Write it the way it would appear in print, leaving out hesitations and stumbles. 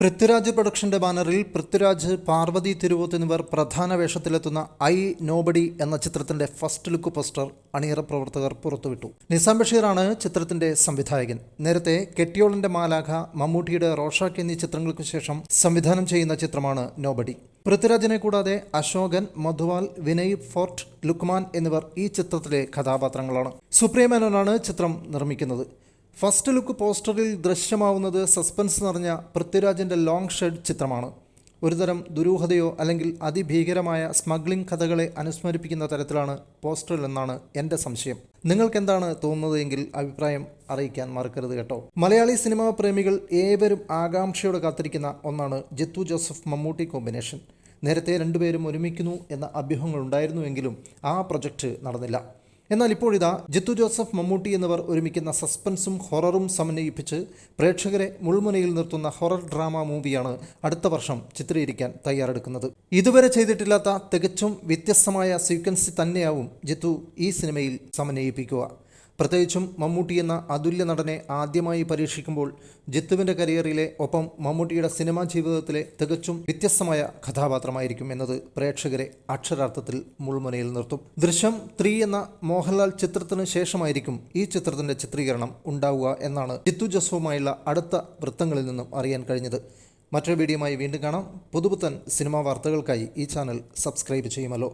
പൃഥ്വിരാജ് പ്രൊഡക്ഷന്റെ ബാനറിൽ പൃഥ്വിരാജ്, പാർവതി തിരുവോത്ത് എന്നിവർ പ്രധാന വേഷത്തിലെത്തുന്ന ഐ നോബഡി എന്ന ചിത്രത്തിന്റെ ഫസ്റ്റ് ലുക്ക് പോസ്റ്റർ അണിയറ പ്രവർത്തകർ പുറത്തുവിട്ടു. നിസാം ബഷീറാണ് ചിത്രത്തിന്റെ സംവിധായകൻ. നേരത്തെ കെട്ടിയോളിന്റെ മാലാഖ, മമ്മൂട്ടിയുടെ റോഷാക്ക് എന്നീ ചിത്രങ്ങൾക്ക് ശേഷം സംവിധാനം ചെയ്യുന്ന ചിത്രമാണ് നോബഡി. പൃഥ്വിരാജിനെ കൂടാതെ അശോകൻ, മധുവാൽ, വിനയ് ഫോർട്ട്, ലുക്മാൻ എന്നിവർ ഈ ചിത്രത്തിലെ കഥാപാത്രങ്ങളാണ്. സുപ്രിയ മേനോനാണ് ചിത്രം നിർമ്മിക്കുന്നത്. ഫസ്റ്റ് ലുക്ക് പോസ്റ്ററിൽ ദൃശ്യമാവുന്നത് സസ്പെൻസ് നിറഞ്ഞ പൃഥ്വിരാജിൻ്റെ ലോങ് ഷെഡ് ചിത്രമാണ്. ഒരുതരം ദുരൂഹതയോ അല്ലെങ്കിൽ അതിഭീകരമായ സ്മഗ്ലിംഗ് കഥകളെ അനുസ്മരിപ്പിക്കുന്ന തരത്തിലാണ് പോസ്റ്ററിലെന്നാണ് എൻ്റെ സംശയം. നിങ്ങൾക്കെന്താണ് തോന്നുന്നത് എങ്കിൽ അഭിപ്രായം അറിയിക്കാൻ മറക്കരുത് കേട്ടോ. മലയാളി സിനിമാ പ്രേമികൾ ഏവരും ആകാംക്ഷയോടെ കാത്തിരിക്കുന്ന ഒന്നാണ് ജിത്തു ജോസഫ് മമ്മൂട്ടി കോമ്പിനേഷൻ. നേരത്തെ രണ്ടുപേരും ഒരുമിക്കുന്നു എന്ന അഭ്യൂഹങ്ങൾ ഉണ്ടായിരുന്നുവെങ്കിലും ആ പ്രൊജക്റ്റ് നടന്നില്ല. എന്നാൽ ഇപ്പോഴിതാ ജിത്തു ജോസഫ്, മമ്മൂട്ടി എന്നിവർ ഒരുമിക്കുന്ന സസ്പെൻസും ഹൊററും സമന്വയിപ്പിച്ച് പ്രേക്ഷകരെ മുൾമുനയിൽ നിർത്തുന്ന ഹൊറർ ഡ്രാമ മൂവിയാണ് അടുത്ത വർഷം ചിത്രീകരിക്കാൻ തയ്യാറെടുക്കുന്നത്. ഇതുവരെ ചെയ്തിട്ടില്ലാത്ത തികച്ചും വ്യത്യസ്തമായ സീക്വൻസ് തന്നെയാവും ജിത്തു ഈ സിനിമയിൽ സമന്വയിപ്പിക്കുക. പ്രത്യേകിച്ചും മമ്മൂട്ടി എന്ന അതുല്യ നടനെ ആദ്യമായി പരീക്ഷിക്കുമ്പോൾ ജിത്തുവിൻ്റെ കരിയറിലെ ഒപ്പം മമ്മൂട്ടിയുടെ സിനിമാ ജീവിതത്തിലെ തികച്ചും വ്യത്യസ്തമായ കഥാപാത്രമായിരിക്കും എന്നത് പ്രേക്ഷകരെ അക്ഷരാർത്ഥത്തിൽ മുൾമുനയിൽ നിർത്തും. ദൃശ്യം 3 എന്ന മോഹൻലാൽ ചിത്രത്തിന് ശേഷമായിരിക്കും ഈ ചിത്രത്തിൻ്റെ ചിത്രീകരണം ഉണ്ടാവുക എന്നാണ് ജിത്തു ജോസഫുമായുള്ള അടുത്ത വൃത്തങ്ങളിൽ നിന്നും അറിയാൻ കഴിഞ്ഞത്. മറ്റൊരു വീഡിയോയുമായി വീണ്ടും കാണാം. പുതുപുത്തൻ സിനിമാ വാർത്തകൾക്കായി ഈ ചാനൽ സബ്സ്ക്രൈബ് ചെയ്യുമല്ലോ.